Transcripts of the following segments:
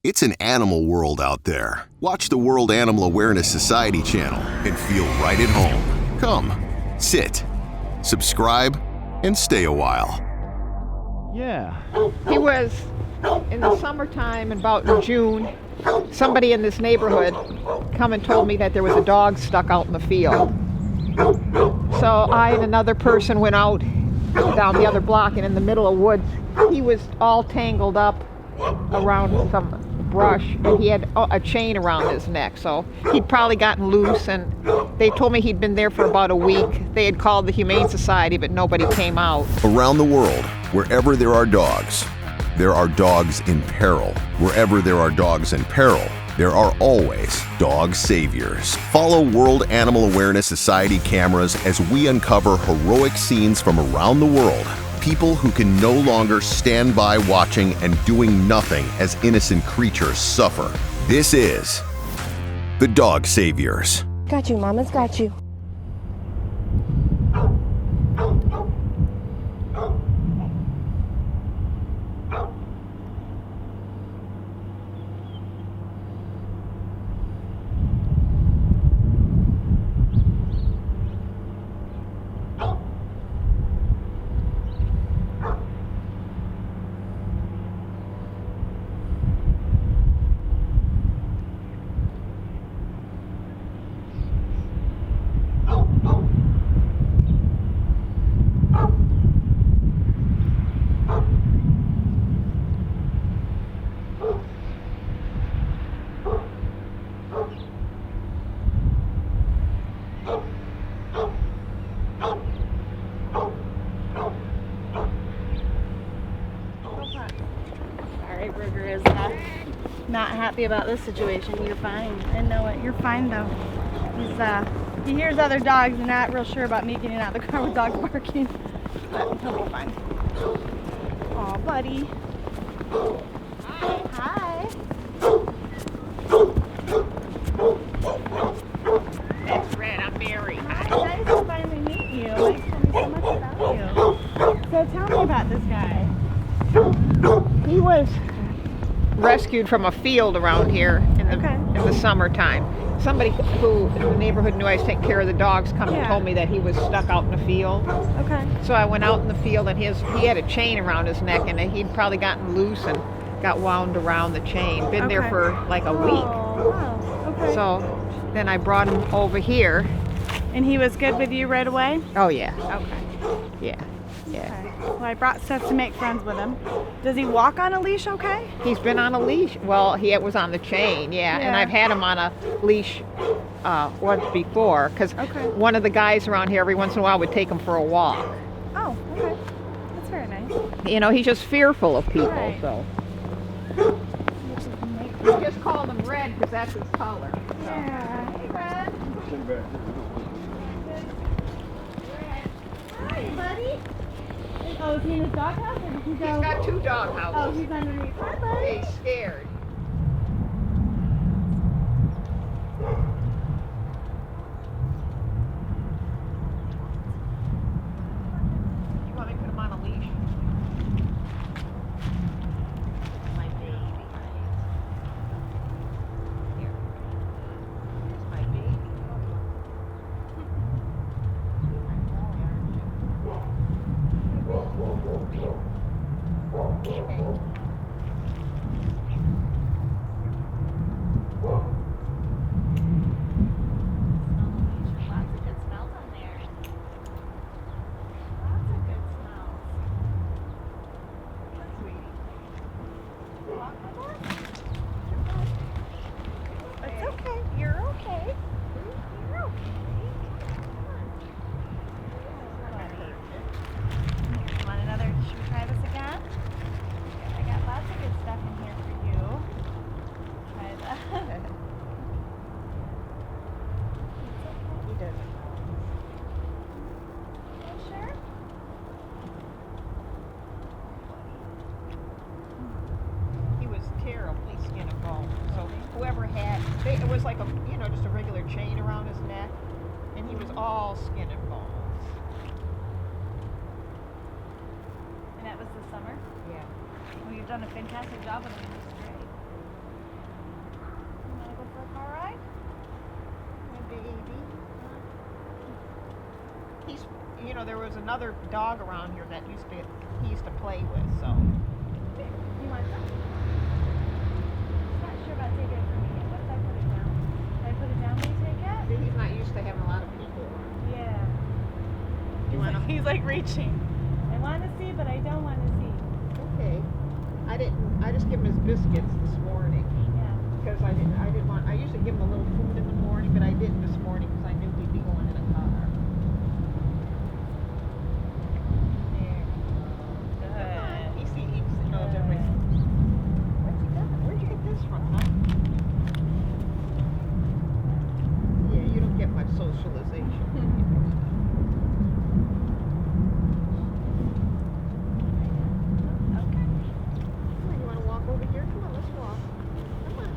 It's an animal world out there. Watch the World Animal Awareness Society channel and feel right at home. Come, sit, subscribe, and stay a while. Yeah. He was in the summertime, about in June, somebody in this neighborhood come and told me that there was a dog stuck out in the field. So I and another person went out down the other block, and in the middle of woods, he was all tangled up around some brush, and he had a chain around his neck, so he'd probably gotten loose, and they told me he'd been there for about a week. They had called the Humane Society, but nobody came out. Around the world, wherever there are dogs in peril. Wherever there are dogs in peril, there are always dog saviors. Follow World Animal Awareness Society cameras as we uncover heroic scenes from around the world. People who can no longer stand by watching and doing nothing as innocent creatures suffer. This is the Dog Saviors. Got you, Mama's got you. Not happy about this situation. You're fine. I know it. You're fine though. He hears other dogs and not real sure about me getting out of the car with dogs barking. But he'll be fine. Aw, buddy. Hi. That's Red, I'm Mary. Hi, nice to finally meet you. Mike told me so much about you. So tell me about this guy. He was rescued from a field around here in the summertime. Somebody who in the neighborhood knew I was taking care of the dogs come and told me that he was stuck out in the field. Okay. So I went out in the field, and he had a chain around his neck, and he'd probably gotten loose and got wound around the chain. Been there for like a week. Wow. Okay. So then I brought him over here. And he was good with you right away? Oh yeah. Okay. Yeah. Okay. Well, I brought stuff to make friends with him. Does he walk on a leash okay? He's been on a leash. Well, he was on the chain, and I've had him on a leash once before, because one of the guys around here every once in a while would take him for a walk. Oh, okay. That's very nice. You know, he's just fearful of people, Right. so. We just called him Red because that's his color. So. Yeah. Hey, Red. Hi, buddy. Oh, is he in his doghouse or did he go? He's got two dog houses. Oh, he's underneath. Hi, buddy. He's scared. You want me to put him on a leash? My baby. Here. Here's my baby. It's okay. You're okay. You're okay. You want another? Should we try this again? I got lots of good stuff in here for you. Try that. He does. You sure? He was terribly skin and bone. So whoever had, it was like just a regular chain around his neck, and he was all skin and bones. And that was this summer? Yeah. Well, you've done a fantastic job with him. This is great. know, there was another dog around here that he used to play with, so. You want some? Not sure about taking it from me yet. What if I put it down? If I put it down, will you take it? See, he's not used to having a lot of people around. Yeah. He's He's like reaching. I want to see, but I don't want to see. Okay. I just give him his biscuits this morning. Yeah. Because I usually give him a little food in the morning, but I didn't this morning because I knew he'd be going in a car. There. Good. He knows everything. What's he done? Where'd you get this from, huh? Yeah, you don't get much socialization. Okay. Come on, you want to walk over here? Come on, let's walk. Come on.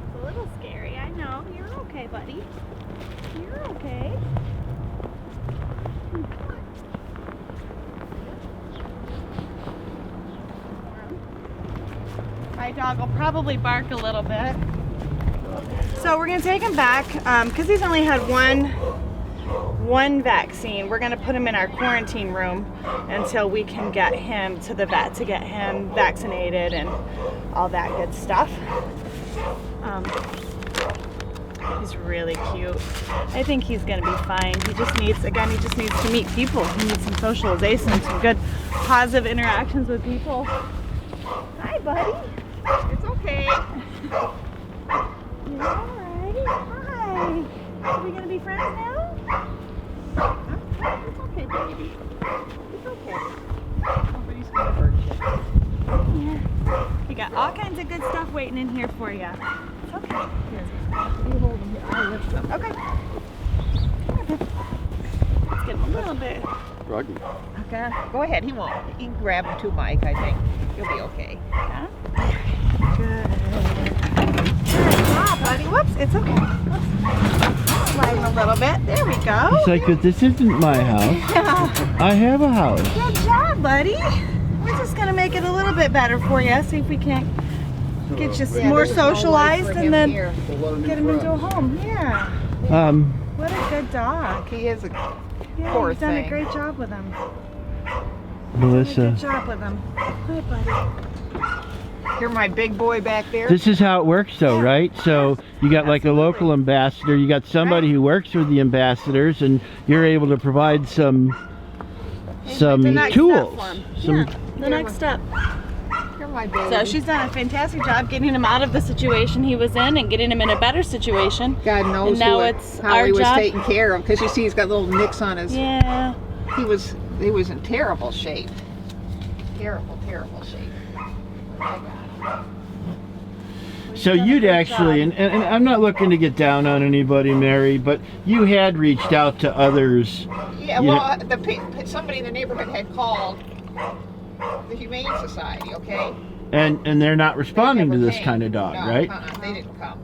It's a little scary. I know. You're okay, buddy. You're okay. My dog will probably bark a little bit. So we're gonna take him back because he's only had one vaccine. We're gonna put him in our quarantine room until we can get him to the vet to get him vaccinated and all that good stuff. He's really cute. I think he's gonna be fine. He just needs to meet people. He needs some socialization, some good positive interactions with people. Hi, buddy. It's okay. You alright? Hi. Are we gonna be friends now? It's okay, baby. It's okay. Nobody's gonna hurt you. Yeah. We got all kinds of good stuff waiting in here for you. It's okay. Here. You hold him here. I'll lift him. Okay. Let's get him a little bit. Druggy. Okay. Go ahead. He won't. You can grab him too, Mike. I think you'll be okay. Yeah. Good. Good job, buddy. Whoops. It's okay. Whoops. Slide him a little bit. There we go. It's like, but this isn't my house. Yeah. I have a house. Good job, buddy. We're just gonna make it a little bit better for you. See if we can't get you Yeah, more there's no light socialized for and him then here. get him into a home. Yeah. What a good dog. He is a Yeah, poor you've done a thing. great job with him. Melissa. Good job with him. Hi, buddy. You're my big boy back there. This is how it works though, right? So you got like a local ambassador, you got somebody who works with the ambassadors, and you're able to provide some The next tools. step for him. Some Yeah, the next step. You're my baby. So she's done a fantastic job getting him out of the situation he was in and getting him in a better situation. God knows And now who it's how our he was job. taken care of, because you see he's got little nicks on his. Yeah. He was in terrible shape. Terrible shape. I got him. So done a you'd good actually, job. and I'm not looking to get down on anybody, Mary, but you had reached out to others. Yeah, You well, somebody in the neighborhood had called the Humane Society, okay? And they're not responding to They never this came. kind of dog, No, right? They didn't come.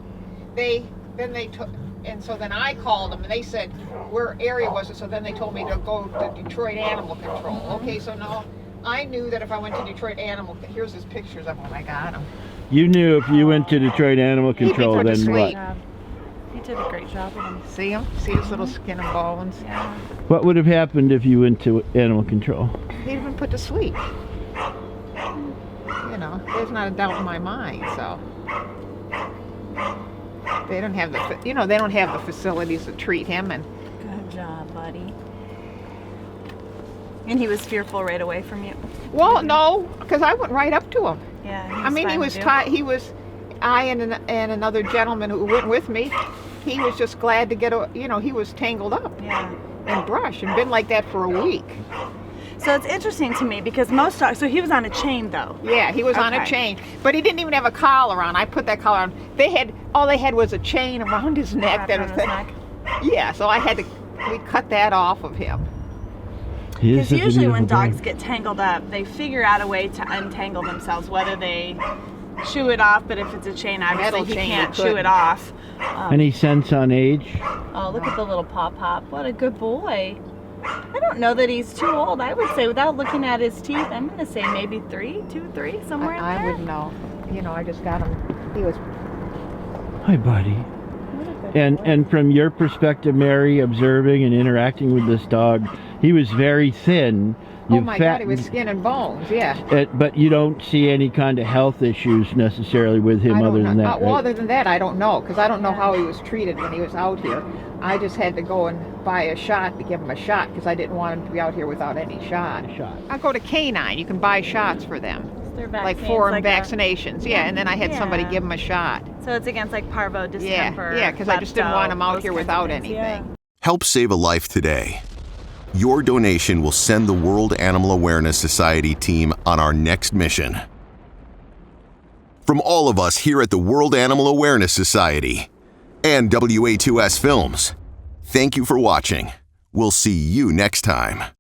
They took, and so then I called them and they said, where area was it? So then they told me to go to Detroit Animal Control. Okay, so now I knew that if I went to Detroit Animal, here's his pictures of him. I got him. You knew if you went to Detroit Animal Control, put to then sleep. what? He did a great job with him. See him? See his little skin and bones? Yeah. What would have happened if you went to Animal Control? He'd been put to sleep. You know, there's not a doubt in my mind. So they don't have they don't have the facilities to treat him, and Good job, buddy. And he was fearful right away from you. well, no, because I went right up to him. Yeah. I mean, he was tied. I and another gentleman who went with me. He was just glad to get he was tangled up Yeah. in brush and been like that for a week. So it's interesting to me because most dogs. So he was on a chain though. Yeah, he was on a Okay. chain, but he didn't even have a collar on. I put that collar on. All they had was a chain around his neck. Wrapped around his neck. Yeah, so we cut that off of him. He is Because such a usually when beautiful dogs dog. get tangled up, they figure out a way to untangle themselves, whether they chew it off, but if it's a chain, obviously Metal he chain, can't you chew couldn't. it off. Any sense on age? Oh, look at the little pop. What a good boy. I don't know that he's too old. I would say, without looking at his teeth, I'm going to say maybe 3, 2, 3, somewhere in I there. wouldn't know. I just got him. He was. Hi, buddy. What a And from your perspective, Mary, observing and interacting with this dog, he was very thin. Oh my God, he was skin and bones, yeah. But you don't see any kind of health issues necessarily with him other than that, well, right? other than that, I don't know, because I don't know how he was treated when he was out here. I just had to go and buy a shot to give him a shot, because I didn't want him to be out here without any shot. I'll go to Canine. You can buy shots for them. Like foreign vaccinations, yeah, and then I had somebody give him a shot. So it's against like parvo, distemper, yeah, because I just didn't want him out here without anything. Help save a life today. Your donation will send the World Animal Awareness Society team on our next mission. From all of us here at the World Animal Awareness Society and WA2S Films, thank you for watching. We'll see you next time.